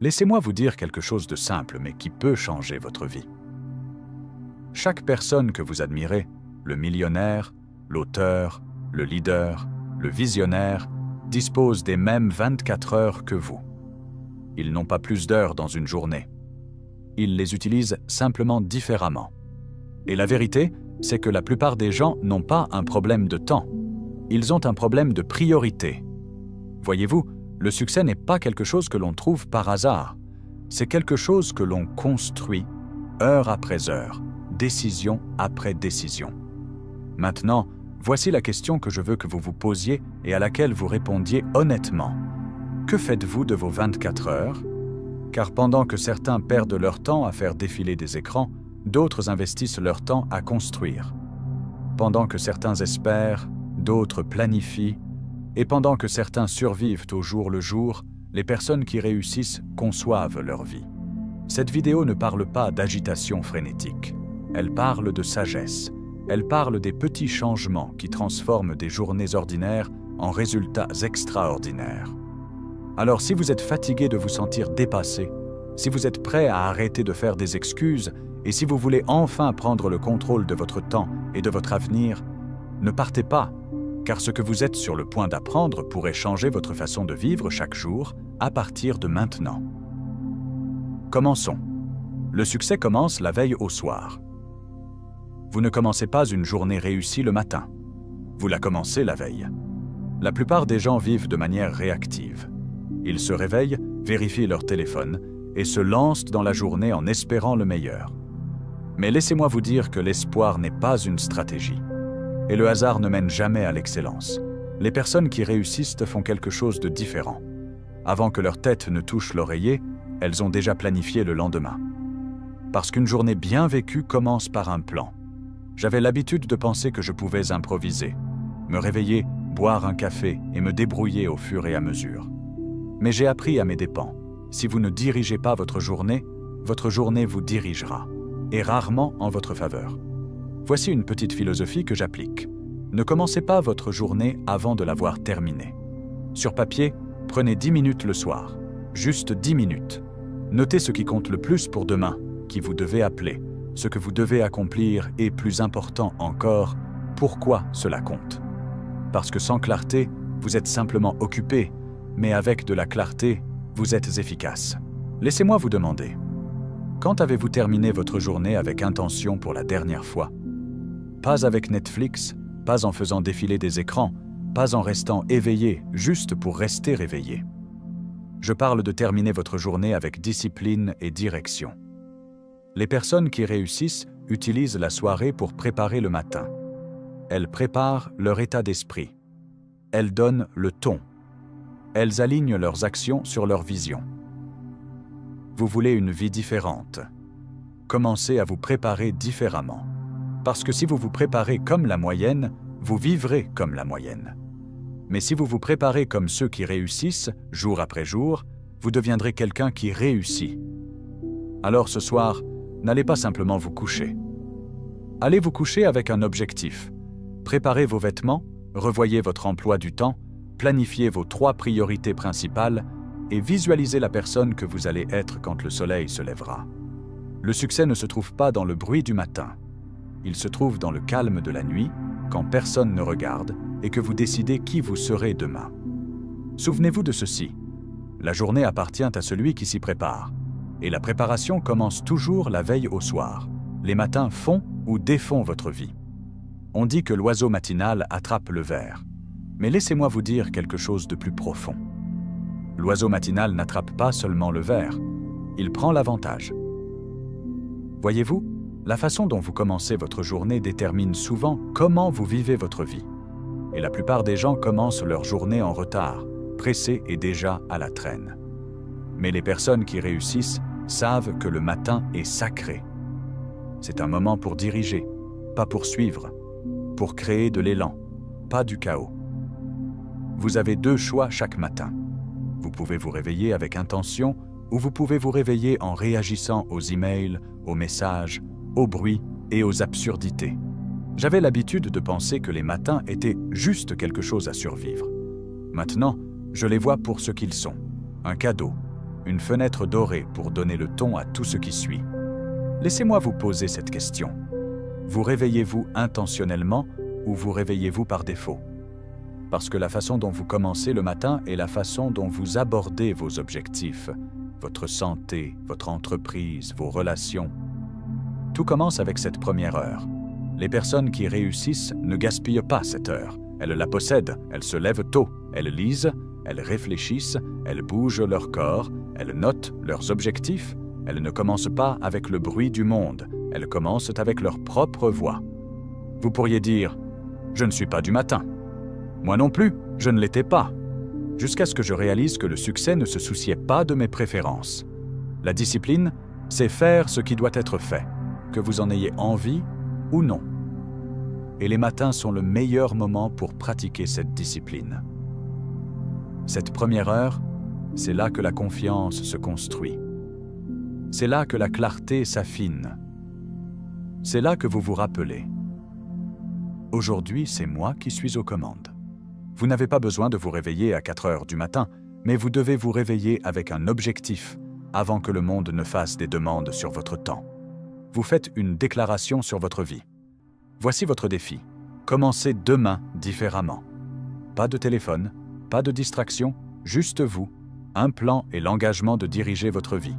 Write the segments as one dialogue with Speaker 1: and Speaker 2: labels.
Speaker 1: Laissez-moi vous dire quelque chose de simple mais qui peut changer votre vie. Chaque personne que vous admirez, le millionnaire, l'auteur, le leader, le visionnaire, dispose des mêmes 24 heures que vous. Ils n'ont pas plus d'heures dans une journée. Ils les utilisent simplement différemment. Et la vérité, c'est que la plupart des gens n'ont pas un problème de temps. Ils ont un problème de priorité. Voyez-vous, le succès n'est pas quelque chose que l'on trouve par hasard. C'est quelque chose que l'on construit heure après heure, décision après décision. Maintenant, voici la question que je veux que vous vous posiez et à laquelle vous répondiez honnêtement. Que faites-vous de vos 24 heures? Car pendant que certains perdent leur temps à faire défiler des écrans, d'autres investissent leur temps à construire. Pendant que certains espèrent, d'autres planifient, et pendant que certains survivent au jour le jour, les personnes qui réussissent conçoivent leur vie. Cette vidéo ne parle pas d'agitation frénétique. Elle parle de sagesse. Elle parle des petits changements qui transforment des journées ordinaires en résultats extraordinaires. Alors si vous êtes fatigué de vous sentir dépassé, si vous êtes prêt à arrêter de faire des excuses et si vous voulez enfin prendre le contrôle de votre temps et de votre avenir, ne partez pas, car ce que vous êtes sur le point d'apprendre pourrait changer votre façon de vivre chaque jour à partir de maintenant. Commençons. Le succès commence la veille au soir. Vous ne commencez pas une journée réussie le matin. Vous la commencez la veille. La plupart des gens vivent de manière réactive. Ils se réveillent, vérifient leur téléphone et se lancent dans la journée en espérant le meilleur. Mais laissez-moi vous dire que l'espoir n'est pas une stratégie. Et le hasard ne mène jamais à l'excellence. Les personnes qui réussissent font quelque chose de différent. Avant que leur tête ne touche l'oreiller, elles ont déjà planifié le lendemain. Parce qu'une journée bien vécue commence par un plan. J'avais l'habitude de penser que je pouvais improviser, me réveiller, boire un café et me débrouiller au fur et à mesure. Mais j'ai appris à mes dépens. Si vous ne dirigez pas votre journée vous dirigera, et rarement en votre faveur. Voici une petite philosophie que j'applique. Ne commencez pas votre journée avant de l'avoir terminée. Sur papier, prenez 10 minutes le soir. Juste 10 minutes. Notez ce qui compte le plus pour demain, qui vous devez appeler, ce que vous devez accomplir et, plus important encore, pourquoi cela compte. Parce que sans clarté, vous êtes simplement occupé, mais avec de la clarté, vous êtes efficace. Laissez-moi vous demander, quand avez-vous terminé votre journée avec intention pour la dernière fois? Pas avec Netflix, pas en faisant défiler des écrans, pas en restant éveillé, juste pour rester réveillé. Je parle de terminer votre journée avec discipline et direction. Les personnes qui réussissent utilisent la soirée pour préparer le matin. Elles préparent leur état d'esprit. Elles donnent le ton. Elles alignent leurs actions sur leur vision. Vous voulez une vie différente. Commencez à vous préparer différemment. Parce que si vous vous préparez comme la moyenne, vous vivrez comme la moyenne. Mais si vous vous préparez comme ceux qui réussissent, jour après jour, vous deviendrez quelqu'un qui réussit. Alors ce soir, n'allez pas simplement vous coucher. Allez vous coucher avec un objectif. Préparez vos vêtements, revoyez votre emploi du temps, planifiez vos 3 priorités principales et visualisez la personne que vous allez être quand le soleil se lèvera. Le succès ne se trouve pas dans le bruit du matin. Il se trouve dans le calme de la nuit, quand personne ne regarde et que vous décidez qui vous serez demain. Souvenez-vous de ceci. La journée appartient à celui qui s'y prépare. Et la préparation commence toujours la veille au soir. Les matins font ou défont votre vie. On dit que l'oiseau matinal attrape le ver. Mais laissez-moi vous dire quelque chose de plus profond. L'oiseau matinal n'attrape pas seulement le ver, il prend l'avantage. Voyez-vous, la façon dont vous commencez votre journée détermine souvent comment vous vivez votre vie. Et la plupart des gens commencent leur journée en retard, pressés et déjà à la traîne. Mais les personnes qui réussissent savent que le matin est sacré. C'est un moment pour diriger, pas pour suivre, pour créer de l'élan, pas du chaos. Vous avez 2 choix chaque matin. Vous pouvez vous réveiller avec intention ou vous pouvez vous réveiller en réagissant aux emails, aux messages, aux bruits et aux absurdités. J'avais l'habitude de penser que les matins étaient juste quelque chose à survivre. Maintenant, je les vois pour ce qu'ils sont, un cadeau, une fenêtre dorée pour donner le ton à tout ce qui suit. Laissez-moi vous poser cette question. Vous réveillez-vous intentionnellement ou vous réveillez-vous par défaut? Parce que la façon dont vous commencez le matin est la façon dont vous abordez vos objectifs, votre santé, votre entreprise, vos relations. Tout commence avec cette première heure. Les personnes qui réussissent ne gaspillent pas cette heure. Elles la possèdent, elles se lèvent tôt, elles lisent, elles réfléchissent, elles bougent leur corps, elles notent leurs objectifs. Elles ne commencent pas avec le bruit du monde, elles commencent avec leur propre voix. Vous pourriez dire « Je ne suis pas du matin ». Moi non plus, je ne l'étais pas. Jusqu'à ce que je réalise que le succès ne se souciait pas de mes préférences. La discipline, c'est faire ce qui doit être fait, que vous en ayez envie ou non. Et les matins sont le meilleur moment pour pratiquer cette discipline. Cette première heure, c'est là que la confiance se construit. C'est là que la clarté s'affine. C'est là que vous vous rappelez. Aujourd'hui, c'est moi qui suis aux commandes. Vous n'avez pas besoin de vous réveiller à 4 heures du matin, mais vous devez vous réveiller avec un objectif avant que le monde ne fasse des demandes sur votre temps. Vous faites une déclaration sur votre vie. Voici votre défi. Commencez demain différemment. Pas de téléphone, pas de distraction, juste vous, un plan et l'engagement de diriger votre vie.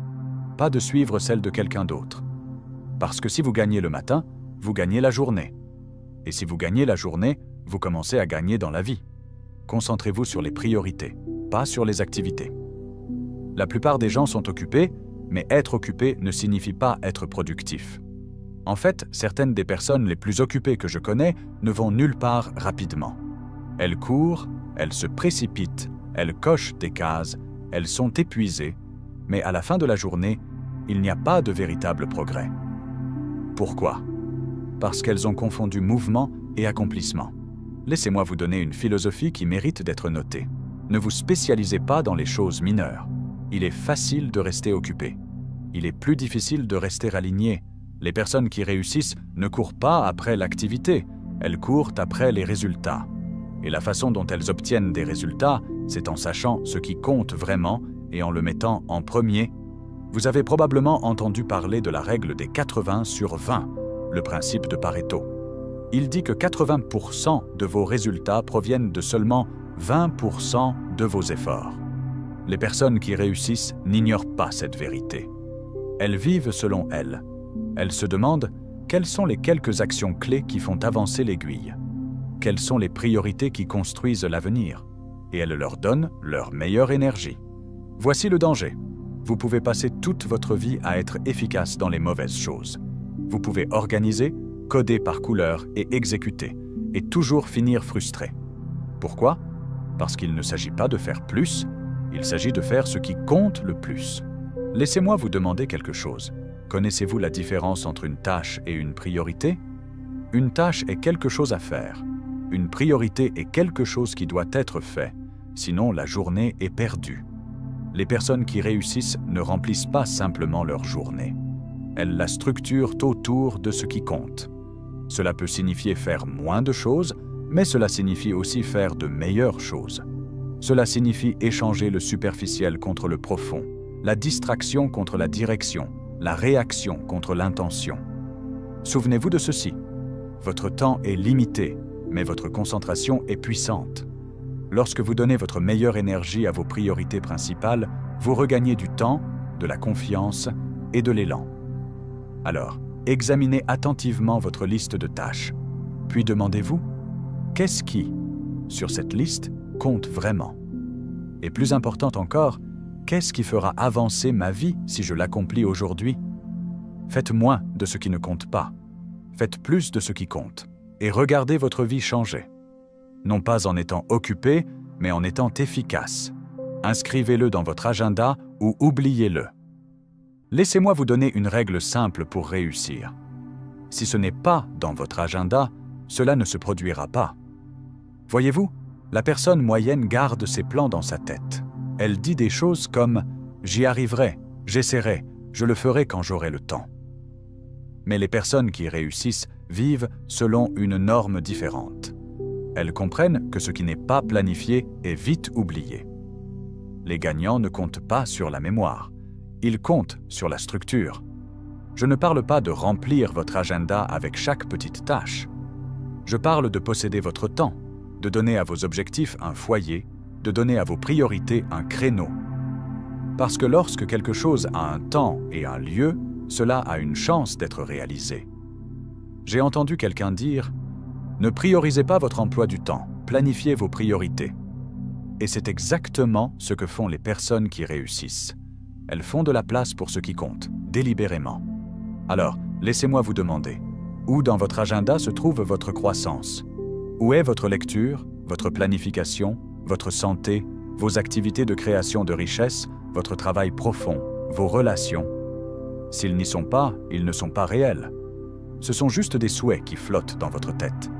Speaker 1: Pas de suivre celle de quelqu'un d'autre. Parce que si vous gagnez le matin, vous gagnez la journée. Et si vous gagnez la journée, vous commencez à gagner dans la vie. Concentrez-vous sur les priorités, pas sur les activités. La plupart des gens sont occupés, mais être occupé ne signifie pas être productif. En fait, certaines des personnes les plus occupées que je connais ne vont nulle part rapidement. Elles courent, elles se précipitent, elles cochent des cases, elles sont épuisées, mais à la fin de la journée, il n'y a pas de véritable progrès. Pourquoi? Parce qu'elles ont confondu mouvement et accomplissement. Laissez-moi vous donner une philosophie qui mérite d'être notée. Ne vous spécialisez pas dans les choses mineures. Il est facile de rester occupé. Il est plus difficile de rester aligné. Les personnes qui réussissent ne courent pas après l'activité, elles courent après les résultats. Et la façon dont elles obtiennent des résultats, c'est en sachant ce qui compte vraiment et en le mettant en premier. Vous avez probablement entendu parler de la règle des 80/20, le principe de Pareto. Il dit que 80% de vos résultats proviennent de seulement 20% de vos efforts. Les personnes qui réussissent n'ignorent pas cette vérité. Elles vivent selon elles. Elles se demandent quelles sont les quelques actions clés qui font avancer l'aiguille. Quelles sont les priorités qui construisent l'avenir? Et elles leur donnent leur meilleure énergie. Voici le danger. Vous pouvez passer toute votre vie à être efficace dans les mauvaises choses. Vous pouvez organiser, coder par couleur et exécuter, et toujours finir frustré. Pourquoi? Parce qu'il ne s'agit pas de faire plus, il s'agit de faire ce qui compte le plus. Laissez-moi vous demander quelque chose. Connaissez-vous la différence entre une tâche et une priorité? Une tâche est quelque chose à faire. Une priorité est quelque chose qui doit être fait, sinon la journée est perdue. Les personnes qui réussissent ne remplissent pas simplement leur journée. Elles la structurent autour de ce qui compte. Cela peut signifier faire moins de choses, mais cela signifie aussi faire de meilleures choses. Cela signifie échanger le superficiel contre le profond, la distraction contre la direction, la réaction contre l'intention. Souvenez-vous de ceci. Votre temps est limité, mais votre concentration est puissante. Lorsque vous donnez votre meilleure énergie à vos priorités principales, vous regagnez du temps, de la confiance et de l'élan. Alors, examinez attentivement votre liste de tâches. Puis demandez-vous, qu'est-ce qui, sur cette liste, compte vraiment? Et plus important encore, qu'est-ce qui fera avancer ma vie si je l'accomplis aujourd'hui? Faites moins de ce qui ne compte pas. Faites plus de ce qui compte. Et regardez votre vie changer. Non pas en étant occupé, mais en étant efficace. Inscrivez-le dans votre agenda ou oubliez-le. Laissez-moi vous donner une règle simple pour réussir. Si ce n'est pas dans votre agenda, cela ne se produira pas. Voyez-vous, la personne moyenne garde ses plans dans sa tête. Elle dit des choses comme « j'y arriverai, j'essaierai, je le ferai quand j'aurai le temps ». Mais les personnes qui réussissent vivent selon une norme différente. Elles comprennent que ce qui n'est pas planifié est vite oublié. Les gagnants ne comptent pas sur la mémoire. Ils comptent sur la structure. Je ne parle pas de remplir votre agenda avec chaque petite tâche. Je parle de posséder votre temps, de donner à vos objectifs un foyer, de donner à vos priorités un créneau. Parce que lorsque quelque chose a un temps et un lieu, cela a une chance d'être réalisé. J'ai entendu quelqu'un dire « Ne priorisez pas votre emploi du temps, planifiez vos priorités ». Et c'est exactement ce que font les personnes qui réussissent. Elles font de la place pour ce qui compte, délibérément. Alors, laissez-moi vous demander, où dans votre agenda se trouve votre croissance? Où est votre lecture, votre planification, votre santé, vos activités de création de richesse, votre travail profond, vos relations? S'ils n'y sont pas, ils ne sont pas réels. Ce sont juste des souhaits qui flottent dans votre tête.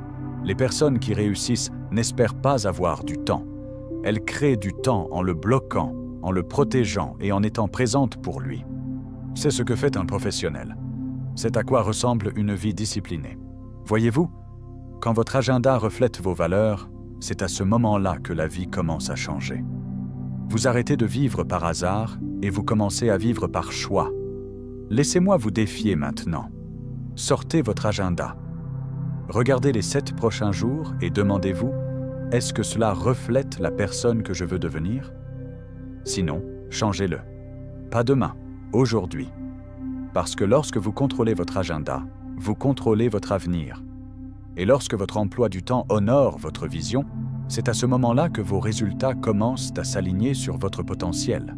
Speaker 1: Les personnes qui réussissent n'espèrent pas avoir du temps. Elles créent du temps en le bloquant, en le protégeant et en étant présentes pour lui. C'est ce que fait un professionnel. C'est à quoi ressemble une vie disciplinée. Voyez-vous, quand votre agenda reflète vos valeurs, c'est à ce moment-là que la vie commence à changer. Vous arrêtez de vivre par hasard et vous commencez à vivre par choix. Laissez-moi vous défier maintenant. Sortez votre agenda. Regardez les 7 prochains jours et demandez-vous, est-ce que cela reflète la personne que je veux devenir? Sinon, changez-le. Pas demain, aujourd'hui. Parce que lorsque vous contrôlez votre agenda, vous contrôlez votre avenir. Et lorsque votre emploi du temps honore votre vision, c'est à ce moment-là que vos résultats commencent à s'aligner sur votre potentiel.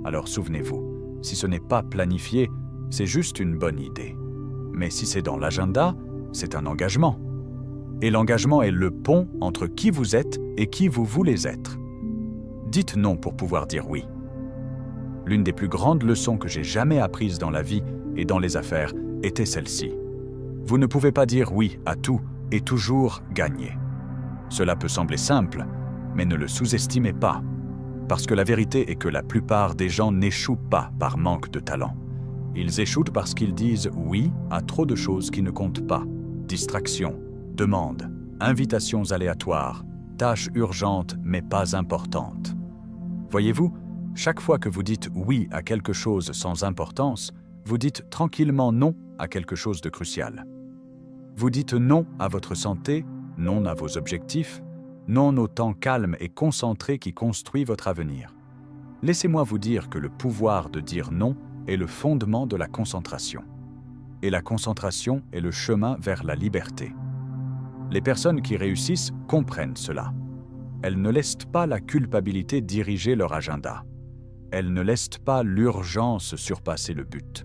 Speaker 1: Alors souvenez-vous, si ce n'est pas planifié, c'est juste une bonne idée. Mais si c'est dans l'agenda, c'est un engagement. Et l'engagement est le pont entre qui vous êtes et qui vous voulez être. Dites non pour pouvoir dire oui. L'une des plus grandes leçons que j'ai jamais apprises dans la vie et dans les affaires était celle-ci. Vous ne pouvez pas dire oui à tout et toujours gagner. Cela peut sembler simple, mais ne le sous-estimez pas. Parce que la vérité est que la plupart des gens n'échouent pas par manque de talent. Ils échouent parce qu'ils disent oui à trop de choses qui ne comptent pas. Distractions, demandes, invitations aléatoires, tâches urgentes mais pas importantes. Voyez-vous, chaque fois que vous dites oui à quelque chose sans importance, vous dites tranquillement non à quelque chose de crucial. Vous dites non à votre santé, non à vos objectifs, non au temps calme et concentré qui construit votre avenir. Laissez-moi vous dire que le pouvoir de dire non est le fondement de la concentration. Et la concentration est le chemin vers la liberté. Les personnes qui réussissent comprennent cela. Elles ne laissent pas la culpabilité diriger leur agenda. Elles ne laissent pas l'urgence surpasser le but.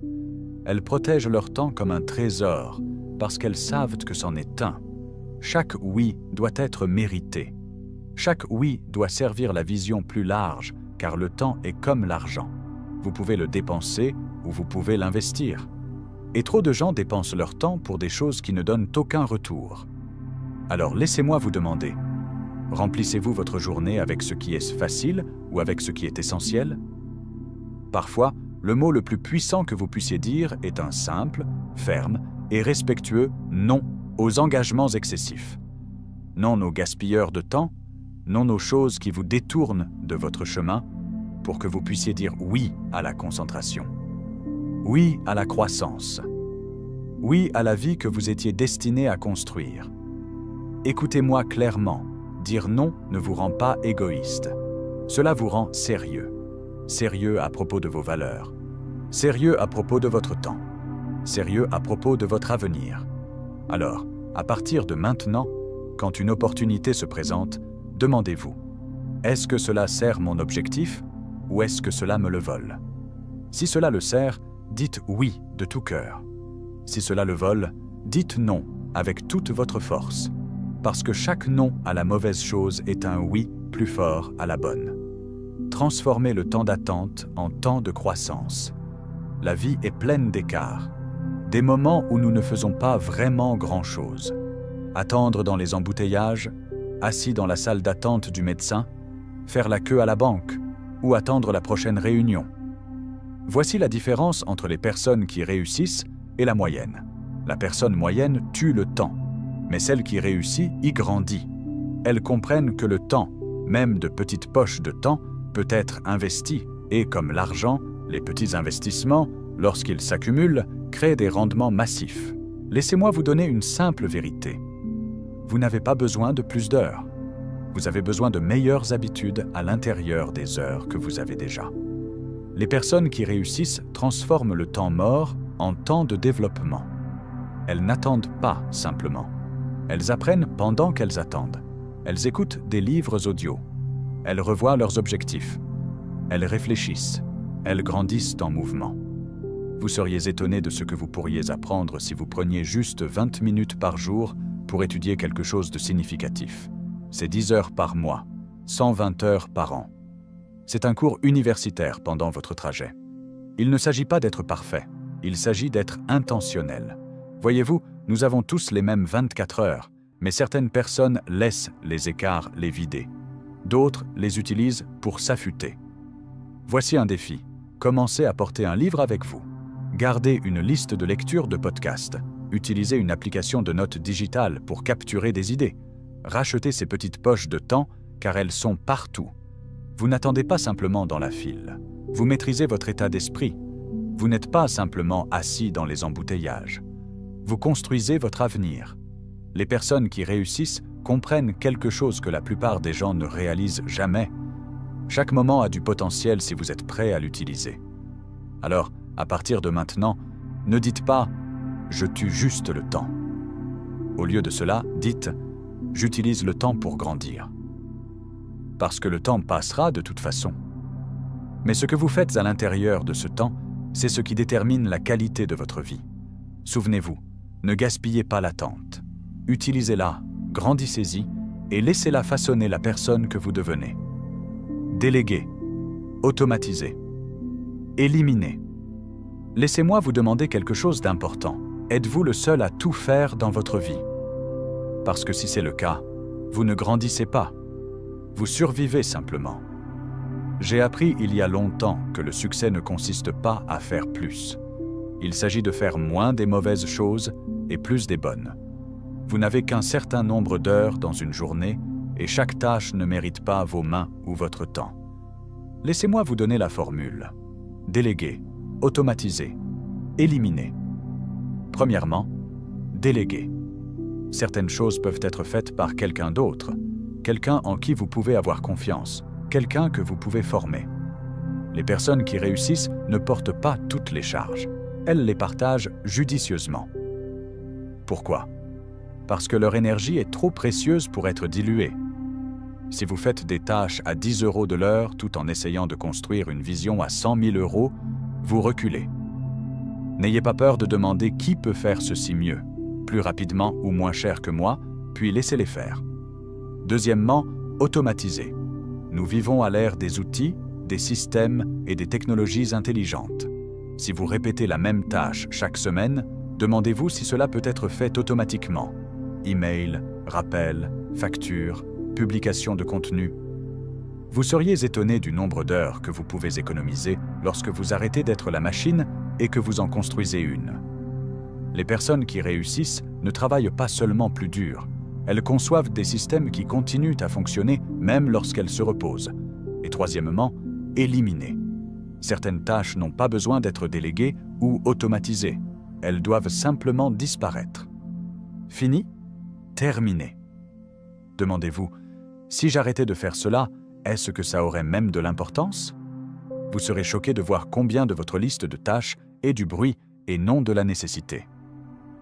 Speaker 1: Elles protègent leur temps comme un trésor parce qu'elles savent que c'en est un. Chaque oui doit être mérité. Chaque oui doit servir la vision plus large car le temps est comme l'argent. Vous pouvez le dépenser ou vous pouvez l'investir. Et trop de gens dépensent leur temps pour des choses qui ne donnent aucun retour. Alors laissez-moi vous demander, remplissez-vous votre journée avec ce qui est facile ou avec ce qui est essentiel? Parfois, le mot le plus puissant que vous puissiez dire est un simple, ferme et respectueux non aux engagements excessifs. Non aux gaspilleurs de temps, non aux choses qui vous détournent de votre chemin pour que vous puissiez dire oui à la concentration. Oui à la croissance. Oui à la vie que vous étiez destiné à construire. Écoutez-moi clairement, dire non ne vous rend pas égoïste. Cela vous rend sérieux. Sérieux à propos de vos valeurs. Sérieux à propos de votre temps. Sérieux à propos de votre avenir. Alors, à partir de maintenant, quand une opportunité se présente, demandez-vous, est-ce que cela sert mon objectif ou est-ce que cela me le vole? Si cela le sert, dites oui de tout cœur. Si cela le vole, dites non avec toute votre force. Parce que chaque non à la mauvaise chose est un oui plus fort à la bonne. Transformez le temps d'attente en temps de croissance. La vie est pleine d'écarts. Des moments où nous ne faisons pas vraiment grand-chose. Attendre dans les embouteillages, assis dans la salle d'attente du médecin, faire la queue à la banque ou attendre la prochaine réunion. Voici la différence entre les personnes qui réussissent et la moyenne. La personne moyenne tue le temps, mais celle qui réussit y grandit. Elles comprennent que le temps, même de petites poches de temps, peut être investi et, comme l'argent, les petits investissements, lorsqu'ils s'accumulent, créent des rendements massifs. Laissez-moi vous donner une simple vérité. Vous n'avez pas besoin de plus d'heures. Vous avez besoin de meilleures habitudes à l'intérieur des heures que vous avez déjà. Les personnes qui réussissent transforment le temps mort en temps de développement. Elles n'attendent pas simplement. Elles apprennent pendant qu'elles attendent. Elles écoutent des livres audio. Elles revoient leurs objectifs. Elles réfléchissent. Elles grandissent en mouvement. Vous seriez étonné de ce que vous pourriez apprendre si vous preniez juste 20 minutes par jour pour étudier quelque chose de significatif. C'est 10 heures par mois, 120 heures par an. C'est un cours universitaire pendant votre trajet. Il ne s'agit pas d'être parfait, il s'agit d'être intentionnel. Voyez-vous, nous avons tous les mêmes 24 heures, mais certaines personnes laissent les écarts les vider. D'autres les utilisent pour s'affûter. Voici un défi. Commencez à porter un livre avec vous. Gardez une liste de lecture de podcasts. Utilisez une application de notes digitales pour capturer des idées. Rachetez ces petites poches de temps car elles sont partout. Vous n'attendez pas simplement dans la file. Vous maîtrisez votre état d'esprit. Vous n'êtes pas simplement assis dans les embouteillages. Vous construisez votre avenir. Les personnes qui réussissent comprennent quelque chose que la plupart des gens ne réalisent jamais. Chaque moment a du potentiel si vous êtes prêt à l'utiliser. Alors, à partir de maintenant, ne dites pas « je tue juste le temps ». Au lieu de cela, dites « j'utilise le temps pour grandir ». Parce que le temps passera de toute façon. Mais ce que vous faites à l'intérieur de ce temps, c'est ce qui détermine la qualité de votre vie. Souvenez-vous, ne gaspillez pas l'attente. Utilisez-la, grandissez-y et laissez-la façonner la personne que vous devenez. Déléguez, automatisez, éliminez. Laissez-moi vous demander quelque chose d'important. Êtes-vous le seul à tout faire dans votre vie? Parce que si c'est le cas, vous ne grandissez pas. Vous survivez simplement. J'ai appris il y a longtemps que le succès ne consiste pas à faire plus. Il s'agit de faire moins des mauvaises choses et plus des bonnes. Vous n'avez qu'un certain nombre d'heures dans une journée et chaque tâche ne mérite pas vos mains ou votre temps. Laissez-moi vous donner la formule. Déléguer, automatiser, éliminer. Premièrement, déléguer. Certaines choses peuvent être faites par quelqu'un d'autre, quelqu'un en qui vous pouvez avoir confiance, quelqu'un que vous pouvez former. Les personnes qui réussissent ne portent pas toutes les charges. Elles les partagent judicieusement. Pourquoi? Parce que leur énergie est trop précieuse pour être diluée. Si vous faites des tâches à 10 € de l'heure tout en essayant de construire une vision à 100 000 €, vous reculez. N'ayez pas peur de demander qui peut faire ceci mieux, plus rapidement ou moins cher que moi, puis laissez-les faire. Deuxièmement, automatisez. Nous vivons à l'ère des outils, des systèmes et des technologies intelligentes. Si vous répétez la même tâche chaque semaine, demandez-vous si cela peut être fait automatiquement. Email, rappel, facture, publication de contenu. Vous seriez étonné du nombre d'heures que vous pouvez économiser lorsque vous arrêtez d'être la machine et que vous en construisez une. Les personnes qui réussissent ne travaillent pas seulement plus dur, elles conçoivent des systèmes qui continuent à fonctionner même lorsqu'elles se reposent. Et troisièmement, éliminer. Certaines tâches n'ont pas besoin d'être déléguées ou automatisées. Elles doivent simplement disparaître. Fini? Terminé. Demandez-vous, si j'arrêtais de faire cela, est-ce que ça aurait même de l'importance? Vous serez choqué de voir combien de votre liste de tâches est du bruit et non de la nécessité.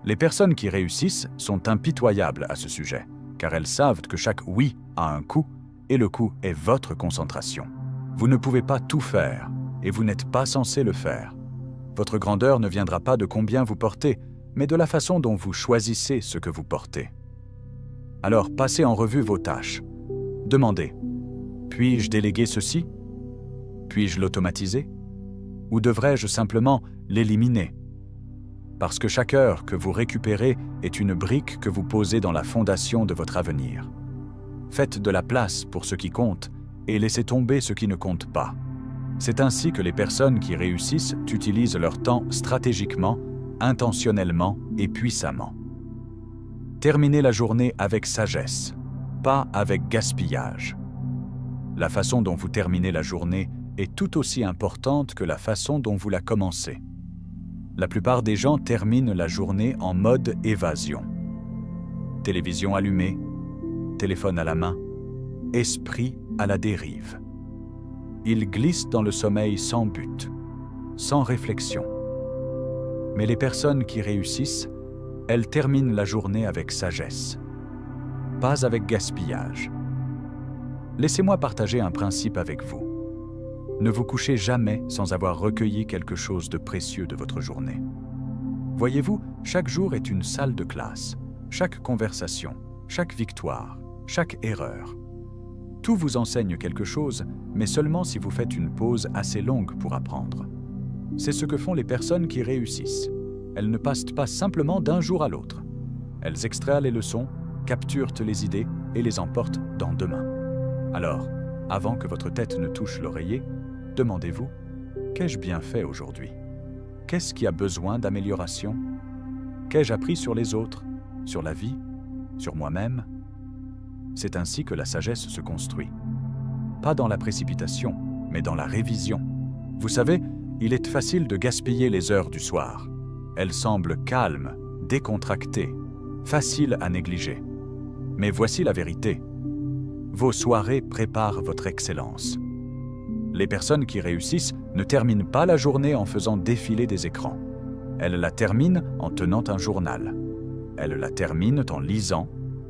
Speaker 1: Les personnes qui réussissent sont impitoyables à ce sujet, car elles savent que chaque oui a un coût et le coût est votre concentration. Vous ne pouvez pas tout faire et vous n'êtes pas censé le faire. Votre grandeur ne viendra pas de combien vous portez, mais de la façon dont vous choisissez ce que vous portez. Alors passez en revue vos tâches. Demandez, puis-je déléguer ceci? Puis-je l'automatiser? Ou devrais-je simplement l'éliminer? Parce que chaque heure que vous récupérez est une brique que vous posez dans la fondation de votre avenir. Faites de la place pour ce qui compte et laissez tomber ce qui ne compte pas. C'est ainsi que les personnes qui réussissent utilisent leur temps stratégiquement, intentionnellement et puissamment. Terminez la journée avec sagesse, pas avec gaspillage. La façon dont vous terminez la journée est tout aussi importante que la façon dont vous la commencez. La plupart des gens terminent la journée en mode évasion. Télévision allumée, téléphone à la main, esprit à la dérive. Ils glissent dans le sommeil sans but, sans réflexion. Mais les personnes qui réussissent, elles terminent la journée avec sagesse, pas avec gaspillage. Laissez-moi partager un principe avec vous. Ne vous couchez jamais sans avoir recueilli quelque chose de précieux de votre journée. Voyez-vous, chaque jour est une salle de classe, chaque conversation, chaque victoire, chaque erreur. Tout vous enseigne quelque chose, mais seulement si vous faites une pause assez longue pour apprendre. C'est ce que font les personnes qui réussissent. Elles ne passent pas simplement d'un jour à l'autre. Elles extraient les leçons, capturent les idées et les emportent dans demain. Alors, avant que votre tête ne touche l'oreiller, demandez-vous, qu'ai-je bien fait aujourd'hui? Qu'est-ce qui a besoin d'amélioration? Qu'ai-je appris sur les autres, sur la vie, sur moi-même? C'est ainsi que la sagesse se construit. Pas dans la précipitation, mais dans la révision. Vous savez, il est facile de gaspiller les heures du soir. Elles semblent calmes, décontractées, faciles à négliger. Mais voici la vérité. Vos soirées préparent votre excellence. Les personnes qui réussissent ne terminent pas la journée en faisant défiler des écrans. Elles la terminent en tenant un journal. Elles la terminent en lisant,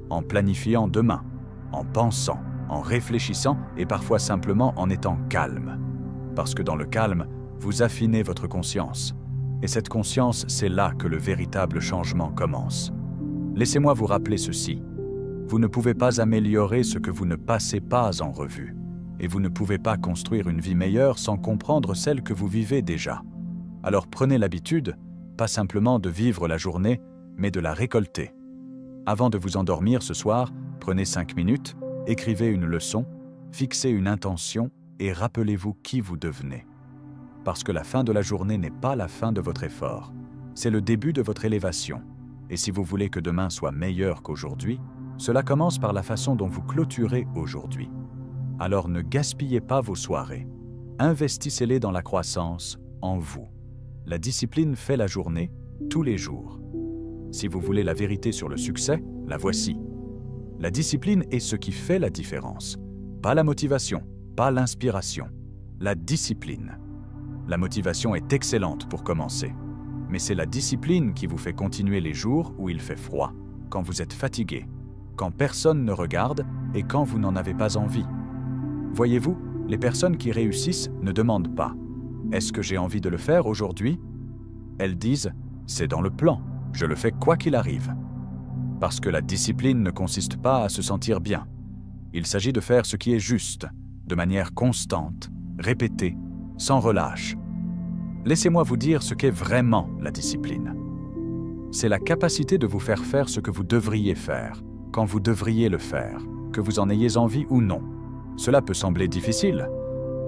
Speaker 1: en planifiant demain, en pensant, en réfléchissant et parfois simplement en étant calme. Parce que dans le calme, vous affinez votre conscience. Et cette conscience, c'est là que le véritable changement commence. Laissez-moi vous rappeler ceci. Vous ne pouvez pas améliorer ce que vous ne passez pas en revue. Et vous ne pouvez pas construire une vie meilleure sans comprendre celle que vous vivez déjà. Alors prenez l'habitude, pas simplement de vivre la journée, mais de la récolter. Avant de vous endormir ce soir, prenez 5 minutes, écrivez une leçon, fixez une intention et rappelez-vous qui vous devenez. Parce que la fin de la journée n'est pas la fin de votre effort, c'est le début de votre élévation. Et si vous voulez que demain soit meilleur qu'aujourd'hui, cela commence par la façon dont vous clôturez aujourd'hui. Alors ne gaspillez pas vos soirées. Investissez-les dans la croissance, en vous. La discipline fait la journée, tous les jours. Si vous voulez la vérité sur le succès, la voici. La discipline est ce qui fait la différence. Pas la motivation, pas l'inspiration. La discipline. La motivation est excellente pour commencer. Mais c'est la discipline qui vous fait continuer les jours où il fait froid, quand vous êtes fatigué, quand personne ne regarde et quand vous n'en avez pas envie. Voyez-vous, les personnes qui réussissent ne demandent pas « Est-ce que j'ai envie de le faire aujourd'hui ?» Elles disent « C'est dans le plan, je le fais quoi qu'il arrive. » Parce que la discipline ne consiste pas à se sentir bien. Il s'agit de faire ce qui est juste, de manière constante, répétée, sans relâche. Laissez-moi vous dire ce qu'est vraiment la discipline. C'est la capacité de vous faire faire ce que vous devriez faire, quand vous devriez le faire, que vous en ayez envie ou non. Cela peut sembler difficile,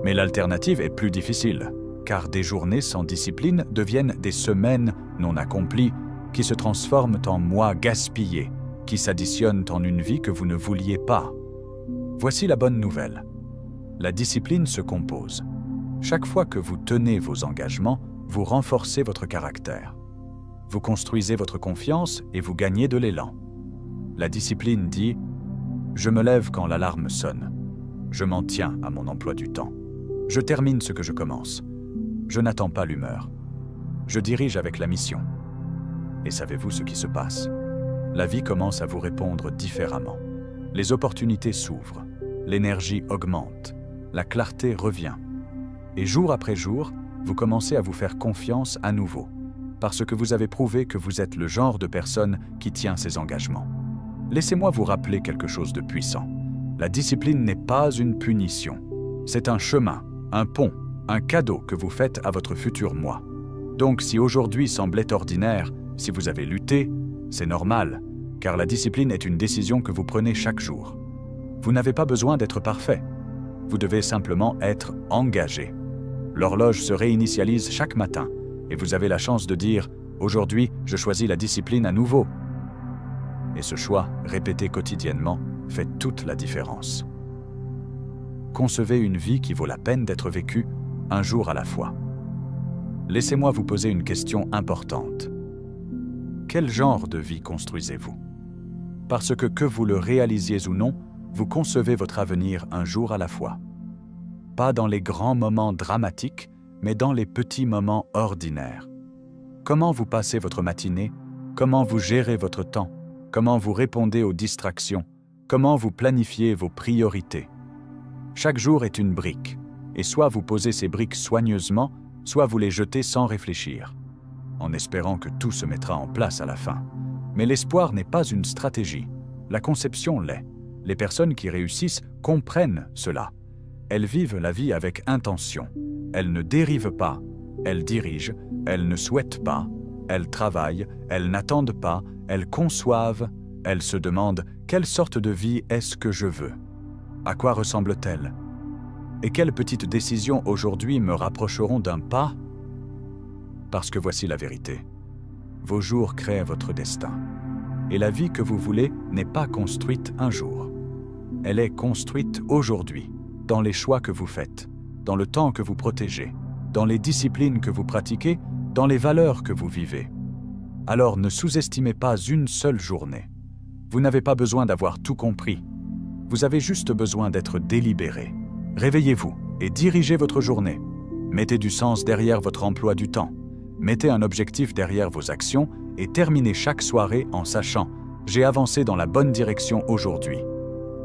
Speaker 1: mais l'alternative est plus difficile, car des journées sans discipline deviennent des semaines non accomplies qui se transforment en mois gaspillés, qui s'additionnent en une vie que vous ne vouliez pas. Voici la bonne nouvelle. La discipline se compose. Chaque fois que vous tenez vos engagements, vous renforcez votre caractère. Vous construisez votre confiance et vous gagnez de l'élan. La discipline dit « Je me lève quand l'alarme sonne. Je m'en tiens à mon emploi du temps. Je termine ce que je commence. Je n'attends pas l'humeur. Je dirige avec la mission. » Et savez-vous ce qui se passe? La vie commence à vous répondre différemment. Les opportunités s'ouvrent, l'énergie augmente, la clarté revient. Et jour après jour, vous commencez à vous faire confiance à nouveau, parce que vous avez prouvé que vous êtes le genre de personne qui tient ses engagements. Laissez-moi vous rappeler quelque chose de puissant. La discipline n'est pas une punition. C'est un chemin, un pont, un cadeau que vous faites à votre futur moi. Donc si aujourd'hui semblait ordinaire, si vous avez lutté, c'est normal, car la discipline est une décision que vous prenez chaque jour. Vous n'avez pas besoin d'être parfait. Vous devez simplement être engagé. L'horloge se réinitialise chaque matin et vous avez la chance de dire « Aujourd'hui, je choisis la discipline à nouveau ». Et ce choix, répété quotidiennement, fait toute la différence. concevez une vie qui vaut la peine d'être vécue, un jour à la fois. Laissez-moi vous poser une question importante. Quel genre de vie construisez-vous? Parce que vous le réalisiez ou non, vous concevez votre avenir un jour à la fois. Pas dans les grands moments dramatiques, mais dans les petits moments ordinaires. Comment vous passez votre matinée? Comment vous gérez votre temps? Comment vous répondez aux distractions? Comment vous planifiez vos priorités? Chaque jour est une brique, et soit vous posez ces briques soigneusement, soit vous les jetez sans réfléchir, en espérant que tout se mettra en place à la fin. Mais l'espoir n'est pas une stratégie, la conception l'est. Les personnes qui réussissent comprennent cela. Elles vivent la vie avec intention. Elles ne dérivent pas, elles dirigent, elles ne souhaitent pas, elles travaillent, elles n'attendent pas, elles conçoivent, elles se demandent quelle sorte de vie est-ce que je veux? À quoi ressemble-t-elle? Et quelles petites décisions aujourd'hui me rapprocheront d'un pas? Parce que voici la vérité. Vos jours créent votre destin. Et la vie que vous voulez n'est pas construite un jour. Elle est construite aujourd'hui, dans les choix que vous faites, dans le temps que vous protégez, dans les disciplines que vous pratiquez, dans les valeurs que vous vivez. Alors ne sous-estimez pas une seule journée. Vous n'avez pas besoin d'avoir tout compris. Vous avez juste besoin d'être délibéré. Réveillez-vous et dirigez votre journée. Mettez du sens derrière votre emploi du temps. Mettez un objectif derrière vos actions et terminez chaque soirée en sachant « J'ai avancé dans la bonne direction aujourd'hui ».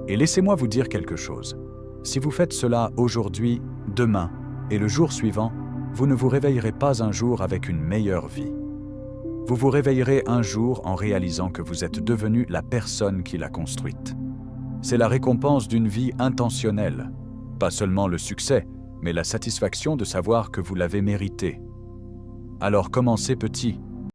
Speaker 1: Et laissez-moi vous dire quelque chose. Si vous faites cela aujourd'hui, demain et le jour suivant, vous ne vous réveillerez pas un jour avec une meilleure vie. Vous vous réveillerez un jour en réalisant que vous êtes devenu la personne qui l'a construite. C'est la récompense d'une vie intentionnelle. Pas seulement le succès, mais la satisfaction de savoir que vous l'avez mérité. Alors commencez petit,